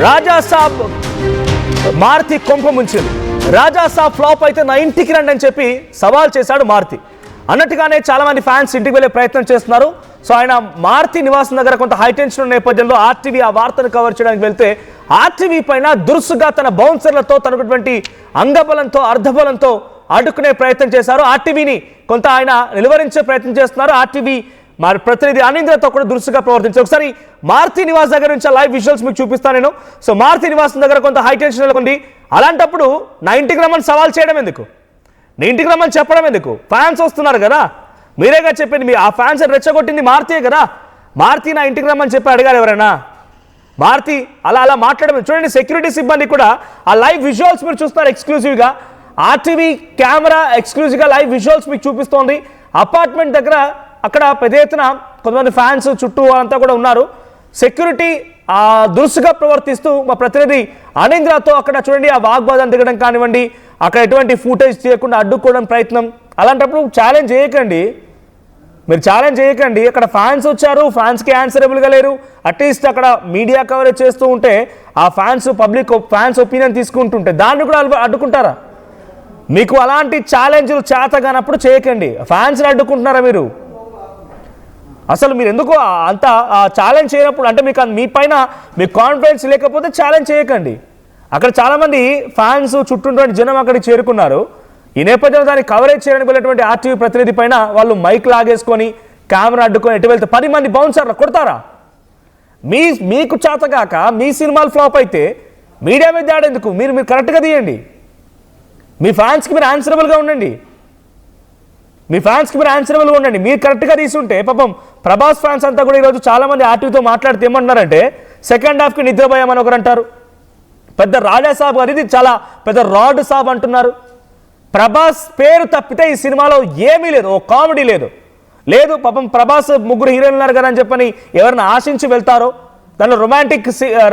రాజా సాబ్ మారుతి కొంప ముంచింది. రాజా సాబ్ ఫ్లాప్ అయితే నా ఇంటికి రండి అని చెప్పి సవాల్ చేశాడు మారుతి. అన్నట్టుగానే చాలా మంది ఫ్యాన్స్ ఇంటికి వెళ్ళే ప్రయత్నం చేస్తున్నారు. సో ఆయన మారుతి నివాసం దగ్గర కొంత హైటెన్షన్ ఉన్న నేపథ్యంలో ఆర్టీవీ ఆ వార్తను కవర్ చేయడానికి వెళ్తే ఆర్టీవీ పైన దురుసుగా తన బౌన్సర్లతో తనటువంటి అంగబలంతో అర్ధబలంతో అడ్డుకునే ప్రయత్నం చేశారు. ఆర్టీవీని కొంత ఆయన నిలువరించే ప్రయత్నం చేస్తున్నారు. ఆర్టీవీ మరి ప్రతినిధి అనింద్రతో కూడా దురుసుగా ప్రవర్తించారు. ఒకసారి మారుతి నివాస్ దగ్గర నుంచి లైవ్ విజువల్స్ మీకు చూపిస్తాను నేను. సో మారుతి నివాసం దగ్గర కొంత హైటెన్షన్ నెలకొంది. అలాంటప్పుడు నా ఇంటికి రమ్మని సవాల్ చేయడం ఎందుకు, నీ ఇంటికి రమ్మని చెప్పడం ఎందుకు? ఫ్యాన్స్ వస్తున్నారు కదా, మీరేగా చెప్పింది. మీ ఆ ఫ్యాన్స్ రెచ్చగొట్టింది మారుతియే కదా. మారుతి నా ఇంటికి రమ్మని చెప్పి అడిగారు ఎవరైనా? మారుతి అలా మాట్లాడడం చూడండి. సెక్యూరిటీ సిబ్బంది కూడా ఆ లైవ్ విజువల్స్ మీరు చూస్తున్నారు ఎక్స్క్లూజివ్గా. ఆర్టీవీ కెమెరా ఎక్స్క్లూజివ్గా లైవ్ విజువల్స్ మీకు చూపిస్తోంది. అపార్ట్మెంట్ దగ్గర అక్కడ పెద్ద ఎత్తున కొంతమంది ఫ్యాన్స్ చుట్టూ అంతా కూడా ఉన్నారు. సెక్యూరిటీ దురుసుగా ప్రవర్తిస్తూ మా ప్రతినిధి అనింద్రతో అక్కడ చూడండి ఆ వాగ్వాదం దిగడం కానివ్వండి, అక్కడ ఎటువంటి ఫుటేజ్ తీయకుండా అడ్డుకోవడం ప్రయత్నం. అలాంటప్పుడు ఛాలెంజ్ చేయకండి, మీరు ఛాలెంజ్ చేయకండి. అక్కడ ఫ్యాన్స్ వచ్చారు, ఫ్యాన్స్కి ఆన్సరబుల్గా లేరు. అట్లీస్ట్ అక్కడ మీడియా కవరేజ్ చేస్తూ ఉంటే ఆ ఫ్యాన్స్ ఒపీనియన్ తీసుకుంటుంటే దాన్ని కూడా అడ్డుకుంటారా? మీకు అలాంటి ఛాలెంజ్లు చేతగానప్పుడు చేయకండి. ఫ్యాన్స్ని అడ్డుకుంటున్నారా మీరు? అసలు మీరు ఎందుకు అంత ఛాలెంజ్ చేయనప్పుడు, అంటే మీకు మీ పైన మీకు కాన్ఫిడెన్స్ లేకపోతే ఛాలెంజ్ చేయకండి. అక్కడ చాలామంది ఫ్యాన్స్ చుట్టూటువంటి జనం అక్కడికి చేరుకున్నారు. ఈ నేపథ్యంలో దాన్ని కవరేజ్ చేయడానికి వెళ్ళినటువంటి ఆర్టీవీ ప్రతినిధి పైన వాళ్ళు మైక్ లాగేసుకొని కెమెరా అడ్డుకొని ఎటు వెళ్తే 10 మంది బౌన్సర్లు కొడతారా? మీకు చేతగాక మీ సినిమాలు ఫ్లాప్ అయితే మీడియా మీద ఆడేందుకు? మీరు కరెక్ట్గా తీయండి. మీ ఫ్యాన్స్కి మీరు ఆన్సరబుల్గా ఉండండి. మీరు కరెక్ట్గా తీసుంటే పాపం ప్రభాస్ ఫ్యాన్స్ అంతా కూడా ఈరోజు చాలామంది ఆర్టీవీతో మాట్లాడితే ఏమంటున్నారంటే సెకండ్ హాఫ్కి నిద్రపోయాం అని ఒకరు అంటారు. పెద్ద రాజా సాబ్ అనేది చాలా పెద్ద రాడ్ సాబ్ అంటున్నారు. ప్రభాస్ పేరు తప్పితే ఈ సినిమాలో ఏమీ లేదు, ఓ కామెడీ లేదు. పాపం ప్రభాస్ 3 హీరోయిన్లు ఉన్నారు కదా అని చెప్పని ఎవరిని ఆశించి వెళ్తారో దానిలో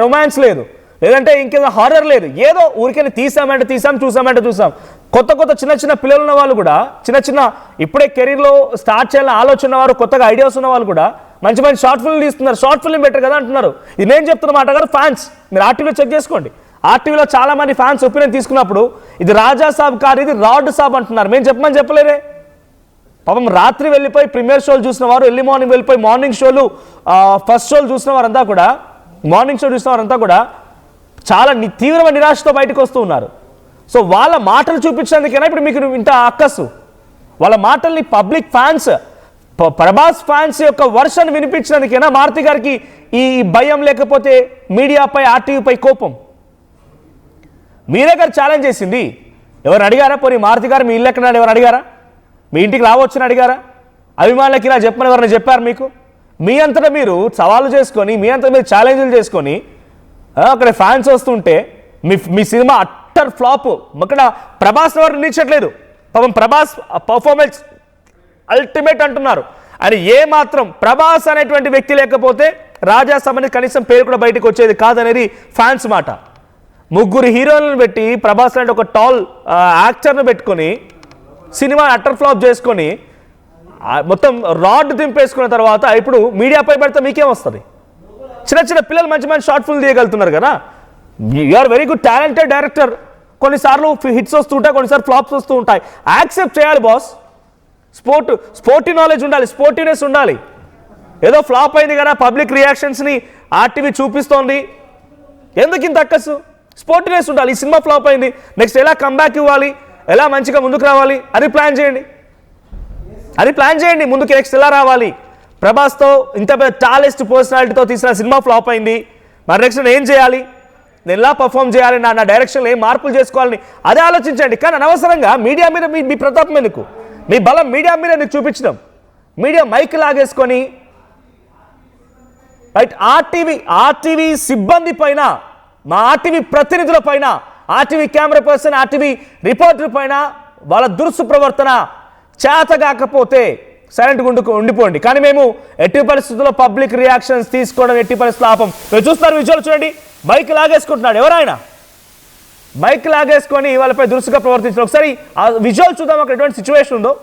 రొమాన్స్ లేదు, లేదంటే ఇంకేదో హారర్ లేదు. ఏదో ఊరికే తీసామంటే చూసాం. కొత్త చిన్న పిల్లలు ఉన్న వాళ్ళు కూడా, చిన్న ఇప్పుడే కెరీర్లో స్టార్ట్ చేయాలని ఆలోచన వారు, కొత్తగా ఐడియాస్ ఉన్న వాళ్ళు కూడా మంచి షార్ట్ ఫిల్మ్ తీస్తున్నారు. షార్ట్ ఫిల్మ్ బెటర్ కదా అంటున్నారు. ఇది నేను చెప్తున్న మాట కదా ఫ్యాన్స్. మీరు ఆర్టీవీలో చెక్ చేసుకోండి. ఆర్టీవీలో చాలా మంది ఫ్యాన్స్ ఒపీనియన్ తీసుకున్నప్పుడు ఇది రాజా సాబ్ కాదు, ఇది రాడ్ సాబ్ అంటున్నారు. మేము చెప్పలేదే. పాపం రాత్రి వెళ్ళిపోయి ప్రీమియర్ షోలు చూసిన వారు, ఎర్లీ మార్నింగ్ వెళ్ళిపోయి మార్నింగ్ షోలు ఫస్ట్ షోలు చూసిన వారంతా కూడా చాలా తీవ్రమైన నిరాశతో బయటకు వస్తూ ఉన్నారు. సో వాళ్ళ మాటలు చూపించేందుకైనా ఇప్పుడు మీకు ఇంత అక్కసు, వాళ్ళ మాటల్ని పబ్లిక్ ఫ్యాన్స్, ప్రభాస్ ఫ్యాన్స్ యొక్క వర్షన్ వినిపించినందుకైనా మారుతి గారికి ఈ భయం, లేకపోతే మీడియాపై ఆర్టీవీపై కోపం? మీరే గారు ఛాలెంజ్ చేసింది. ఎవరు అడిగారా? పోనీ మారుతి గారు మీ ఇల్లు ఎక్కడ ఎవరు అడిగారా? మీ ఇంటికి రావచ్చని అడిగారా? అభిమానులకి ఇలా చెప్పని ఎవరైనా చెప్పారు మీకు? మీ అంతటా మీరు సవాళ్ళు చేసుకొని, మీ అంతటా మీరు ఛాలెంజ్లు చేసుకొని అక్కడ ఫ్యాన్స్ వస్తుంటే మీ సినిమా అట్టర్ ఫ్లాప్. అక్కడ ప్రభాస్ ఎవరు నిలిచట్లేదు. పాపం ప్రభాస్ పర్ఫార్మెన్స్ అల్టిమేట్ అంటున్నారు. అని ఏ మాత్రం ప్రభాస్ అనేటువంటి వ్యక్తి లేకపోతే రాజా సాబ్ కనీసం పేరు కూడా బయటకు వచ్చేది కాదనేది ఫ్యాన్స్ మాట. 3 హీరోలను పెట్టి ప్రభాస్ లాంటి ఒక టాల్ యాక్టర్ను పెట్టుకొని సినిమా అట్టర్ ఫ్లాప్ చేసుకొని మొత్తం రాడ్ దింపేసుకున్న తర్వాత ఇప్పుడు మీడియాపై పెడితే మీకేం వస్తుంది? చిన్న పిల్లలు మంచి షార్ట్ ఫిల్మ్ తీయగలుగుతున్నారు కదా. You are very good talented director. కొన్నిసార్లు హిట్స్ వస్తూ ఉంటాయి, కొన్నిసార్లు ఫ్లాప్స్ వస్తూ ఉంటాయి. యాక్సెప్ట్ చేయాలి బాస్. స్పోర్టీ నాలెడ్జ్ ఉండాలి, స్పోర్టివ్నెస్ ఉండాలి. ఏదో ఫ్లాప్ అయింది కదా, పబ్లిక్ రియాక్షన్స్ని ఆర్టీవీ చూపిస్తోంది, ఎందుకు ఇంత అక్కసు? స్పోర్టివ్నెస్ ఉండాలి. ఈ సినిమా ఫ్లాప్ అయింది, నెక్స్ట్ ఎలా కంబ్యాక్ ఇవ్వాలి, ఎలా మంచిగా ముందుకు రావాలి, అది ప్లాన్ చేయండి. ముందుకు నెక్స్ట్ ఎలా రావాలి? ప్రభాస్తో ఇంత పెద్ద టాలెస్ట్ పర్సనాలిటీతో తీసిన సినిమా ఫ్లాప్ అయింది, మరి నెక్స్ట్ నేను ఏం చేయాలి, నేను ఎలా పర్ఫామ్ చేయాలి, నా డైరెక్షన్లో ఏం మార్పులు చేసుకోవాలని అదే ఆలోచించండి. కానీ అనవసరంగా మీడియా మీద మీ ప్రతాపం ఎందుకు, మీ బలం మీడియా మీద ఎందుకు చూపించడం? మీడియా మైక్ లాగేసుకొని రైట్ ఆర్టీవీ సిబ్బంది పైన, మా ఆర్టీవీ ప్రతినిధుల పైన, RTV camera person, RTV reporter పైన వాళ్ళ దురుసు ప్రవర్తన చేతగాకపోతే సైలెంట్గా ఉండిపోండి. కానీ మేము ఎట్టి పరిస్థితుల్లో పబ్లిక్ రియాక్షన్స్ తీసుకోవడం ఎట్టి పరిస్థితుల్లో ఆపం. మీరు చూస్తారు విజువల్ చూడండి, బైక్ లాగేసుకుంటున్నాడు ఎవరైనా, బైక్ లాగేసుకొని వాళ్ళపై దురుసుగా ప్రవర్తించడం. ఒకసారి ఆ విజువల్ చూద్దాం, అక్కడ ఎటువంటి సిచ్యువేషన్ ఉందో.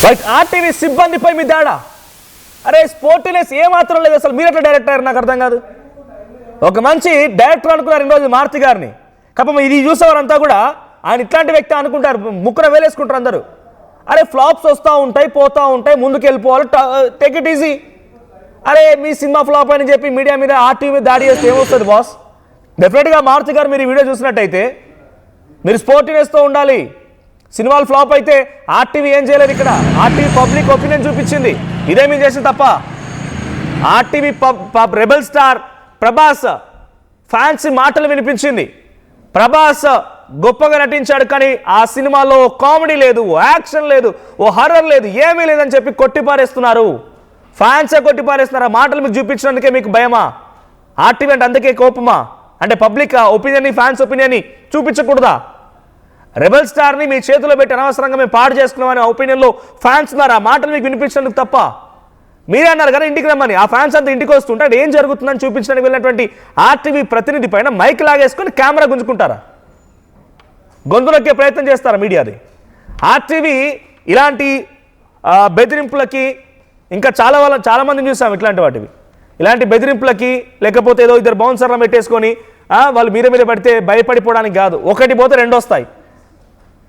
రైట్, ఆర్టీవీ సిబ్బందిపై మీ దాడా. అరే స్పోర్టినెస్ ఏమాత్రం లేదు అసలు. మీరు ఎట్లా డైరెక్టర్ అయ్యారు నాకు అర్థం కాదు. ఒక మంచి డైరెక్టర్ అనుకున్నారు ఈరోజు మారుతి గారిని. కాకపోతే ఇది చూసేవారంతా కూడా ఆయన ఇట్లాంటి వ్యక్తి అనుకుంటారు, ముక్కున వేలేసుకుంటారు అందరూ. అరే ఫ్లాప్స్ వస్తూ ఉంటాయి, పోతూ ఉంటాయి, ముందుకు వెళ్ళిపోవాలి, టేక్ ఇట్ ఈజీ. అరే మీ సినిమా ఫ్లాప్ అని చెప్పి మీడియా మీద ఆర్టీవీ మీద దాడి చేస్తే ఏమొస్తుంది బాస్? డెఫినెట్గా మారుతి గారు మీరు ఈ వీడియో చూసినట్టయితే మీరు స్పోర్టినెస్తో ఉండాలి. సినిమాలు ఫ్లాప్ అయితే ఆర్టీవీ ఏం చేయలేదు ఇక్కడ. ఆర్టీవీ పబ్లిక్ ఒపీనియన్ చూపించింది, ఇదే మీరు చేసింది తప్ప. RTV rebel star Prabhas fans మాటలు వినిపించింది. ప్రభాస్ గొప్పగా నటించాడు, కానీ ఆ సినిమాలో కామెడీ లేదు, ఓ యాక్షన్ లేదు, ఓ హర్రర్ లేదు, ఏమీ లేదని చెప్పి కొట్టిపారేస్తున్నారు. ఫ్యాన్సే కొట్టిపారేస్తున్నారు. ఆ మాటలు మీకు చూపించినందుకే మీకు భయమా? ఆర్టీవీ అంటే అందుకే కోపమా? అంటే పబ్లిక్ ఒపీనియన్ని, ఫ్యాన్స్ ఒపీనియన్ని చూపించకూడదా? రెబల్ స్టార్ని మీ చేతిలో పెట్టి అనవసరంగా మేము పాడు చేసుకున్నామనే ఒపీనియన్లో ఫ్యాన్స్ ఉన్నారు. ఆ మాటలు మీకు వినిపించినందుకు తప్ప. మీరే అన్నారు కదా ఇంటికి రమ్మని. ఆ ఫ్యాన్స్ అంతా ఇంటికి వస్తుంటే అది ఏం జరుగుతుందని చూపించడానికి వెళ్ళినటువంటి ఆర్టీవీ ప్రతినిధి పైన మైక్ లాగేసుకొని కెమెరా గుంజుకుంటారా? గొంతు నొక్కే ప్రయత్నం చేస్తారా మీడియాది? ఆర్టీవీ ఇలాంటి బెదిరింపులకి ఇంకా చాలా మందిని చూసాం ఇట్లాంటి వాటివి. ఇలాంటి బెదిరింపులకి లేకపోతే ఏదో ఇద్దరు బౌన్సర్లను పెట్టేసుకొని వాళ్ళు మీద పడితే భయపడిపోవడానికి కాదు. ఒకటి పోతే రెండు వస్తాయి.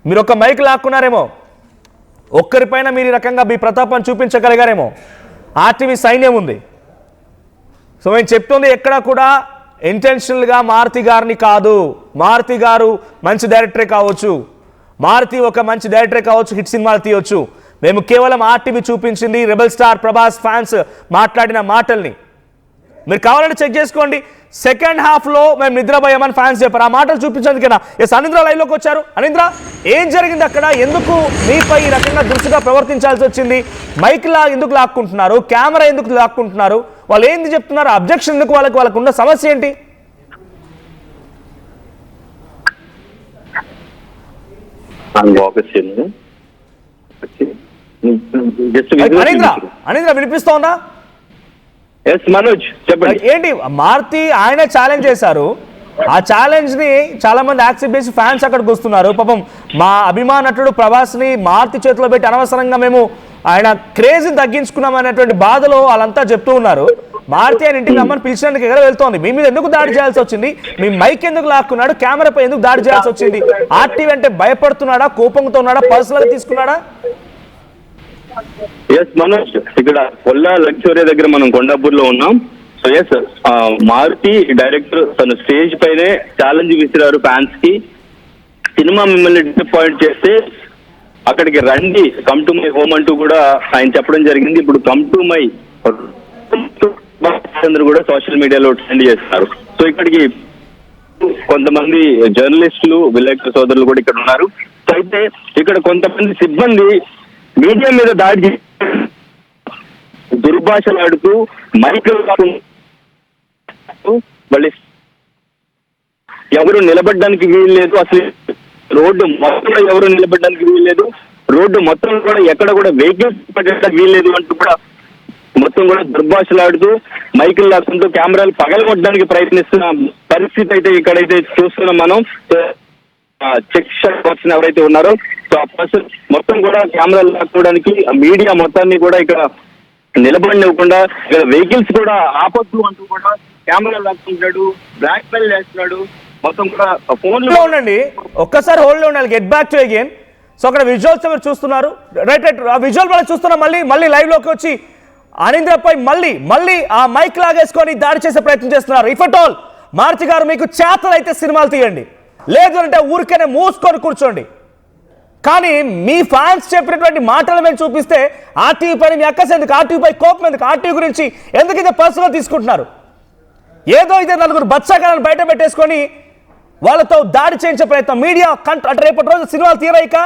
మీరు ఒక మైక్ లాక్కున్నారేమో, ఒక్కరిపైన మీరు ఈ రకంగా మీ ప్రతాపాన్ని చూపించగలిగారేమో. ఆర్టీవీ సైన్యం ఉంది. సో నేను చెప్తుంది ఎక్కడా కూడా ఇంటెన్షనల్గా మారుతి గారిని కాదు. మారుతి గారు మంచి డైరెక్టరే కావచ్చు, మారుతి ఒక మంచి డైరెక్టరే కావచ్చు, హిట్ సినిమాలు తీయవచ్చు. మేము కేవలం ఆర్టీవీ చూపించింది రెబల్ స్టార్ ప్రభాస్ ఫ్యాన్స్ మాట్లాడిన మాటల్ని. మీరు కావాలంటే చెక్ చేసుకోండి. సెకండ్ హాఫ్లో మేము నిద్రపోయామని ఫ్యాన్స్ చెప్పారు. ఆ మాటలు చూపించేందుకేనా అనీంద్ర లైవ్లోకి వచ్చారు. అనీంద్ర, ఏం జరిగింది అక్కడ? ఎందుకు మీపై ఈ రకంగా దురుసుగా ప్రవర్తించాల్సి వచ్చింది? మైక్ ఎందుకు లాక్కుంటున్నారు? కెమెరా ఎందుకు లాక్కుంటున్నారు? వాళ్ళు ఏంది చెప్తున్నారు? అబ్జెక్షన్ ఎందుకు? వాళ్ళకు ఉన్న సమస్య ఏంటి? అనీంద్ర వినిపిస్తోందా? మనోజ్ చెప్పండి. ఏంటి మారుతి ఆయన ఛాలెంజ్ చేశారు. ఆ ఛాలెంజ్ ని చాలా మంది యాక్సెప్ట్ చేసి ఫ్యాన్స్ అక్కడికి వస్తున్నారు. పాపం మా అభిమాన నటుడు ప్రభాస్ ని మారుతి చేతిలో పెట్టి అనవసరంగా మేము ఆయన క్రేజ్ తగ్గించుకున్నాం అనేటువంటి బాధలో వాళ్ళంతా చెప్తూ ఉన్నారు. మారుతి ఆయన ఇంటికి రమ్మని పిలిచినందుకు ఎక్కడ వెళ్తోంది? మీ మీద ఎందుకు దాడి చేయాల్సి వచ్చింది? మీ మైక్ ఎందుకు లాక్కున్నాడు? కెమెరాపై ఎందుకు దాడి చేయాల్సి వచ్చింది? ఆర్టీవీ అంటే భయపడుతున్నాడా, కోపంతో ఉన్నాడా, పర్సనల్ తీసుకున్నాడా? ఎస్ మనోజ్, ఇక్కడ కొల్లా లక్ష్మీ దగ్గర మనం కొండాపూర్ లో ఉన్నాం. సో ఎస్, మారుతి డైరెక్టర్ తన స్టేజ్ పైనే ఛాలెంజ్ విసిరారు ఫ్యాన్స్ కి. సినిమా మిమ్మల్ని డిసప్పాయింట్ చేస్తే అక్కడికి రండి, కమ్ టు మై హోమ్ అంటూ కూడా ఆయన చెప్పడం జరిగింది. ఇప్పుడు కమ్ టు మై అందరూ కూడా సోషల్ మీడియాలో ట్రెండ్ చేస్తున్నారు. సో ఇక్కడికి కొంతమంది జర్నలిస్టులు, విలేకరు సోదరులు కూడా ఇక్కడ ఉన్నారు. సో అయితే ఇక్కడ కొంతమంది సిబ్బంది మీడియా మీద దాడి దుర్భాషలాడుతూ మైకులు మళ్ళీ ఎవరు నిలబడడానికి వీల్లేదు. అసలు రోడ్డు మొత్తంలో ఎవరు నిలబడడానికి వీల్లేదు. రోడ్డు మొత్తం కూడా ఎక్కడ కూడా వెహికల్స్ పెట్టడానికి వీల్లేదు అంటూ కూడా మొత్తం కూడా దుర్భాషలాడుతూ మైకులు లాక్కుంటూ కెమెరాలు పగలగొట్టడానికి ప్రయత్నిస్తున్న పరిస్థితి అయితే ఇక్కడైతే చూస్తున్నాం మనం. చెక్ పర్సన్ ఎవరైతే ఉన్నారో సో ఆ పర్సన్ మొత్తం కూడా కెమెరాలు లాక్కోవడానికి మీడియా మొత్తాన్ని కూడా ఇక్కడ నిలబడివ్వకుండా ఇక్కడ వెహికల్స్ కూడా ఆపొద్దు అంటూ కూడా కెమెరా లాక్కుంటాడు, బ్లాక్ మెయిల్ చేస్తున్నాడు. మొత్తం కూడా ఫోన్ లో ఉండండి, ఒక్కసారి హోల్డ్ లో ఉండాలి. Get back to again. So అక్కడ విజువల్స్ మీరు చూస్తున్నారు. రైట్ రైట్, ఆ విజువల్ మనం చూస్తున్నాం. మళ్ళీ లైవ్ లోకి వచ్చి అనీంద్రపై మళ్ళీ ఆ మైక్ లాగేసుకొని దాడి చేసే ప్రయత్నం చేస్తున్నారు. ఇఫ్ అట్ ఆల్ మారుతి గారు మీకు చేతలైతే సినిమాలు తీయండి, లేదు అంటే ఊరికేనే మూసుకొని కూర్చోండి. కానీ మీ ఫ్యాన్స్ చెప్పినటువంటి మాటలు మేము చూపిస్తే ఆర్టీవీ పైన మీ అక్కస్ ఎందుకు? ఆర్టీవీపై కోపం ఎందుకు? ఆర్టీవీ గురించి ఎందుకు ఇదే పర్సనల్ తీసుకుంటున్నారు? ఏదో ఇదే నలుగురు బచ్చాకాలను బయట పెట్టేసుకొని వాళ్ళతో దాడి చేయించే ప్రయత్నం. మీడియా అంటే రేపటి రోజు సినిమాలు తీయరాయిక,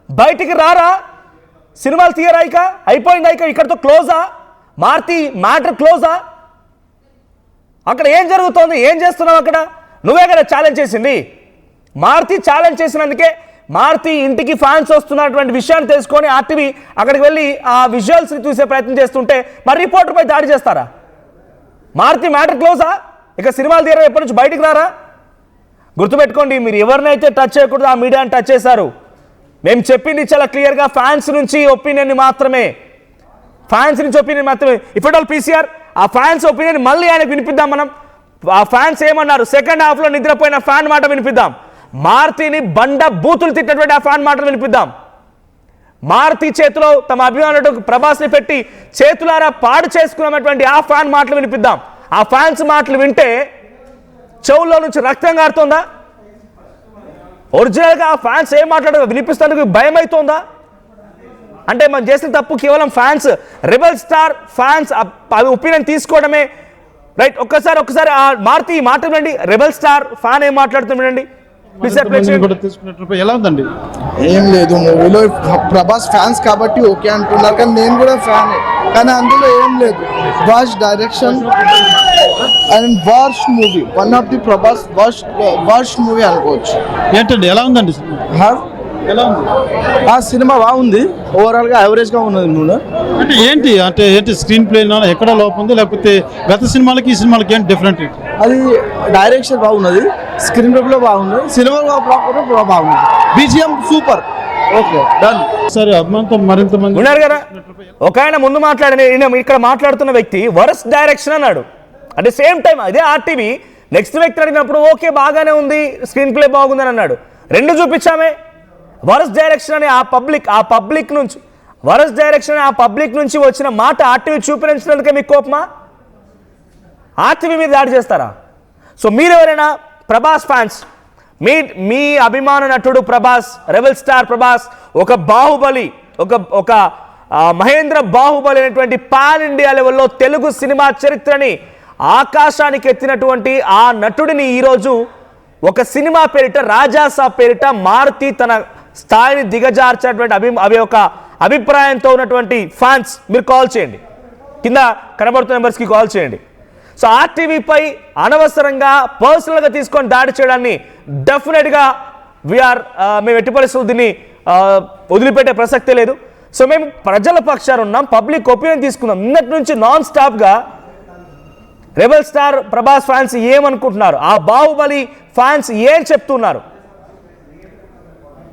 బయటికి రారా? సినిమాలు తీయరాయిక, అయిపోయిందా? ఇక్కడతో క్లోజా? మారుతి మ్యాటర్ క్లోజా? అక్కడ ఏం జరుగుతోంది? ఏం చేస్తున్నావు అక్కడ? నువ్వే కదా ఛాలెంజ్ చేసింది. మారుతి ఛాలెంజ్ చేసినందుకే మారుతి ఇంటికి ఫ్యాన్స్ వస్తున్నటువంటి విషయాన్ని తెలుసుకొని ఆర్టీవీ అక్కడికి వెళ్ళి ఆ విజువల్స్ని చూసే ప్రయత్నం చేస్తుంటే మరి రిపోర్టర్పై దాడి చేస్తారా? మారుతి మ్యాటర్ క్లోజా? ఇక సినిమాలు తీయరా? ఎప్పటి నుంచి బయటికి రారా? గుర్తుపెట్టుకోండి, మీరు ఎవరినైతే టచ్ చేయకూడదు ఆ మీడియాని టచ్ చేశారు. మేము చెప్పింది చాలా క్లియర్గా ఫ్యాన్స్ నుంచి ఒపీనియన్ మాత్రమే, ఇఫ్ ఎట్ ఆల్ పీసీఆర్ ఆ ఫ్యాన్స్ ఒపీనియన్ మళ్ళీ ఆయనకు వినిపిద్దాం. మనం ఆ ఫ్యాన్స్ ఏమన్నారు, సెకండ్ హాఫ్లో నిద్రపోయిన ఫ్యాన్ మాట వినిపిద్దాం. మారుతిని బండ బూతులు తిట్టినటువంటి ఆ ఫ్యాన్ మాటలు వినిపిద్దాం. మారుతి చేతిలో తమ అభిమానులు ప్రభాస్ని పెట్టి చేతులారా పాడు చేసుకున్నటువంటి ఆ ఫ్యాన్ మాటలు వినిపిద్దాం. ఆ ఫ్యాన్స్ మాటలు వింటే చెవుల్లో నుంచి రక్తం కారుతోందా? ఒరిజినల్గా ఆ ఫ్యాన్స్ ఏం మాట్లాడదు వినిపిస్తానికి భయం అవుతోందా? అంటే మనం చేసిన తప్పు కేవలం fans, rebel star fans opinion తీసుకోవడమే రైట్. ఒక్కసారి ఆ మారుతి మాట వినండి, రెబల్ స్టార్ ఫ్యాన్ ఏం మాట్లాడుతుండండి. ఎలా ఉందండి? ఏం లేదు, మూవీలో ప్రభాస్ ఫ్యాన్స్ కాబట్టి ఓకే అంటున్నారు, కానీ నేను కూడా ఫ్యాన్. కానీ అందులో ఏం లేదు, worst direction and worst movie, one of the Prabhas worst movie అనుకోవచ్చు. ఏంటండి ఎలా ఉందండి? ఎలా ఉంది? ఆ సినిమా బాగుంది, ఓవరాల్ గా యావరేజ్ గా ఉన్నది. అంటే ఏంటి స్క్రీన్ ప్లే ఎక్కడ లోపం ఉంది, లేకపోతే గత సినిమాలకి ఈ సినిమాలకి ఏంటి డిఫరెంట్? అది డైరెక్షన్ బాగున్నది, స్క్రీన్ ప్లే బాగుంది, సినిమా కూడా బాగుంది, బీజిఎం సూపర్. Okay done. సరే, అభిమానంతో మరింత మంది ఉన్నారు కదా. ఒక ఆయన ముందు ఇక్కడ మాట్లాడుతున్న వ్యక్తి వరస్ట్ డైరెక్షన్ అన్నాడు. అట్ ది సేమ్ టైం అదే ఆర్టీవీ నెక్స్ట్ వ్యక్తి అడిగినప్పుడు ఓకే బాగానే ఉంది, స్క్రీన్ ప్లే బాగుందని అన్నాడు. రెండు చూపించామే. వరస్ట్ డైరెక్షన్ అని ఆ పబ్లిక్ నుంచి వచ్చిన మాట ఆర్టీవీ చూపించినందుకే మీకు కోపమా? ఆర్టీవీ మీద దాడి చేస్తారా? సో మీరెవరైనా ప్రభాస్ ఫ్యాన్స్, మీ అభిమాన నటుడు ప్రభాస్, రెబల్ స్టార్ ప్రభాస్, ఒక బాహుబలి, ఒక మహేంద్ర బాహుబలి అనేటువంటి పాన్ ఇండియా లెవెల్లో తెలుగు సినిమా చరిత్రని ఆకాశానికి ఎత్తినటువంటి ఆ నటుడిని ఈరోజు ఒక సినిమా పేరిట, రాజాసాబ్ పేరిట మారుతి తన స్థాయిని దిగజార్చినటువంటి ఒక అభిప్రాయంతో ఉన్నటువంటి ఫ్యాన్స్ మీరు కాల్ చేయండి, కింద కనబడుతున్న నెంబర్స్కి కాల్ చేయండి. సో ఆర్టీవీపై అనవసరంగా పర్సనల్గా తీసుకొని దాడి చేయడాన్ని డెఫినెట్గా మేము ఎట్టి పరిస్థితులు దీన్ని వదిలిపెట్టే ప్రసక్తే లేదు. సో మేము ప్రజల పక్షాన ఉన్నాం, పబ్లిక్ ఒపీనియన్ తీసుకుందాం. నిన్నటి నుంచి నాన్ స్టాప్గా రెబల్ స్టార్ ప్రభాస్ ఫ్యాన్స్ ఏమనుకుంటున్నారు, ఆ బాహుబలి ఫ్యాన్స్ ఏం చెప్తున్నారు,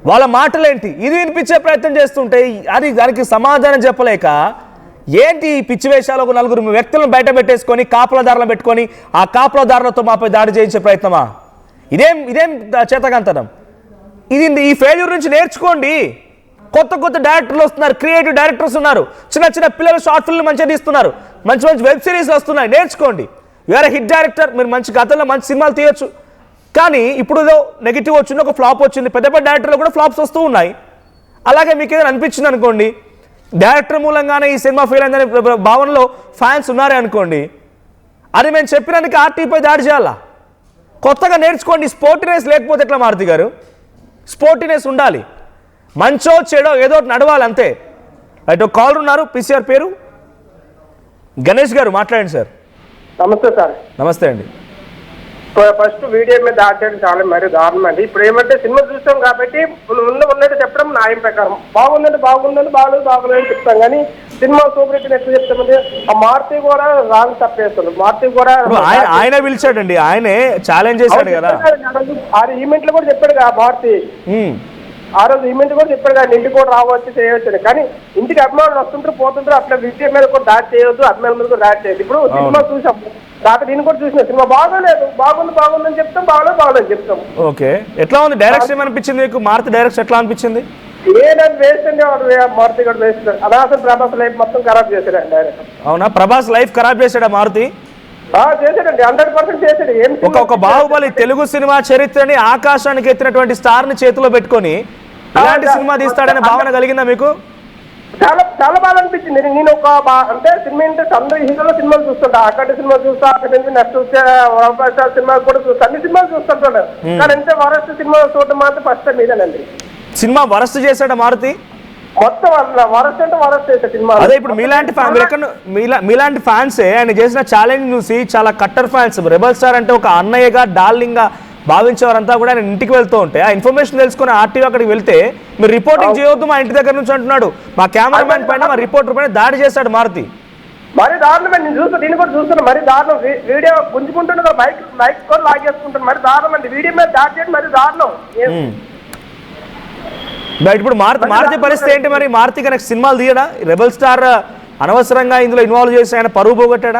వాళ్ళ మాటలేంటి, ఇది వినిపించే ప్రయత్నం చేస్తుంటే దానికి సమాధానం చెప్పలేక ఏంటి పిచ్చి వేషాలు ఒక నలుగురు వ్యక్తులను బయట పెట్టేసుకొని కాపలాదారులను పెట్టుకొని ఆ కాపలాదారులతో మాపై దాడి చేయించే ప్రయత్నమా? ఇదేం చేతకంతనం? ఈ ఫెయిల్యూర్ నుంచి నేర్చుకోండి. కొత్త డైరెక్టర్లు వస్తున్నారు, క్రియేటివ్ డైరెక్టర్స్ ఉన్నారు, చిన్న పిల్లలు షార్ట్ ఫిల్మ్ మంచిగా తీస్తున్నారు, మంచి వెబ్ సిరీస్లు వస్తున్నాయి, నేర్చుకోండి. యూఆర్ హిట్ డైరెక్టర్, మీరు మంచి గతంలో మంచి సినిమాలు తీయొచ్చు. కానీ ఇప్పుడు ఏదో నెగిటివ్ వచ్చింది, ఒక ఫ్లాప్ వచ్చింది, పెద్ద డైరెక్టర్లు కూడా ఫ్లాప్స్ వస్తూ ఉన్నాయి. అలాగే మీకు ఏదైనా అనిపించింది అనుకోండి, డైరెక్టర్ మూలంగానే ఈ సినిమా ఫెయిల్ అయిందనే భావనలో ఫ్యాన్స్ ఉన్నారే అనుకోండి, అది మేము చెప్పినందుకు ఆర్టీపై దాడి చేయాలా? కొత్తగా నేర్చుకోండి. స్పోర్టినెస్ లేకపోతే ఎట్లా మారుతి గారు? స్పోర్టినెస్ ఉండాలి, మంచో చెడో ఏదో నడవాలి అంతే. అయితే ఒక కాలర్ ఉన్నారు, పీసీఆర్ పేరు గణేష్ గారు, మాట్లాడండి సార్. నమస్తే సార్. నమస్తే అండి. ఫస్ట్ వీడియో మీద దాటేయడం చాలా మరీ దారుణం అండి. ఇప్పుడు ఏమంటే సినిమా చూస్తాం కాబట్టి ఉన్నట్టు చెప్పడం న్యాయం ప్రకారం, బాగుందని బాగలేదని చెప్తాం. కానీ సినిమా సూపర్ హిట్ ఎట్లా చెప్తామంటే ఆ మారుతి కూడా రాంగ్ తప్పేస్తుంది. మారుతి కూడా ఆయన పిలిచాడండి, ఆయనే ఛాలెంజ్ చేశాడు కదా. ఆ ఈవెంట్ లో కూడా చెప్పాడు కదా మారుతి, ఆ రోజు ఈవెంట్ కూడా చెప్పాడు కదా, ఇంటికి కూడా రావచ్చు చేయవచ్చు. కానీ ఇంటికి అభిమానులు వస్తుంటారు పోతుంటారు, అట్లా విజయం మీద కూడా దాడి చేయొద్దు, అభిమానుల మీద కూడా దాడి చేయొద్దు. ఇప్పుడు సినిమా చూసాం, నేను కూడా చూసిన సినిమా బాగోలేదు, బాగుందని చెప్తాం, బాగలేదని చెప్తాం. ఓకే, ఎట్లా ఉంది డైరెక్షన్? ఏమనిపించింది మీకు? మారుతి డైరెక్షన్ ఎట్లా అనిపించింది? ఏదంటే వేస్ట్ అండి, మారుతి కూడా వేస్ట్. అనవసరం ప్రభాస్ లైఫ్ మొత్తం ఖరాబ్ చేశాడు డైరెక్టర్. అవునా, ప్రభాస్ లైఫ్ ఖరాబ్ చేశాడా మారుతి? చేశాడండి, 100% చేశాడు. ఒక బాహుబలి తెలుగు సినిమా చరిత్రని ఆకాశానికి ఎత్తినటువంటి స్టార్ ని చేతిలో పెట్టుకొని ఇలాంటి సినిమా తీస్తాడనే భావన కలిగిందా మీకు? చాలా చాలా బాగా అనిపించింది. నేను అంటే సినిమా ఇంట్రెస్ట్ అందరూ హీరోల సినిమాలు చూస్తుంటా, అక్కడ సినిమా చూస్తా, అక్కడ నుంచి నెక్స్ట్ వచ్చే సినిమా కూడా చూస్తా, అన్ని సినిమాలు చూస్తుంటాను. కానీ అంతే వరస్ట్ సినిమా చూడటం మాత్రం ఫస్ట్ టైం ఇదేనండి. సినిమా వరస్ట్ చేశాడా మారుతి? మొత్తం వరస్ట్ అంటే వరస్ట్ చేసే సినిమా. అదే ఇప్పుడు మీలాంటి ఫ్యాన్సే ఆయన చేసిన ఛాలెంజ్ చూసి చాలా కట్టర్ ఫ్యాన్స్, రెబల్ స్టార్ అంటే ఒక అన్నయ్యగా డార్లింగ్ గా భావించేవారంతా కూడా ఆయన ఇంటికి వెళ్తూ ఉంటే ఆ ఇన్ఫర్మేషన్ తెలుసుకుని ఆర్టీవీ అక్కడికి వెళ్తే మీరు రిపోర్టింగ్ చేయొద్దు మా ఇంటి దగ్గర నుంచి అంటున్నాడు. మా కెమెరామెన్ పైన, మా రిపోర్టర్ పైన దాడి చేశాడు మారుతి. మరి దారుణం, నేను చూస్తాను, దీన్ని కూడా చూస్తున్నా, మరి దారుణం. వీడియో గుంజుకుంటున్నా, మైక్ కూడా లాగేసుకుంటాను, మరి దారుణం అండి. వీడియో మీద దాడి చేయడం మరి దారుణం. బట్ ఇప్పుడు మారుతి పరిస్థితి ఏంటి మరి? మారుతికి నెక్స్ట్ సినిమాలు తీయడా? రెబల్ స్టార్ అనవసరంగా ఇందులో ఇన్వాల్వ్ చేసి ఆయన పరువు పోగొట్టాడా?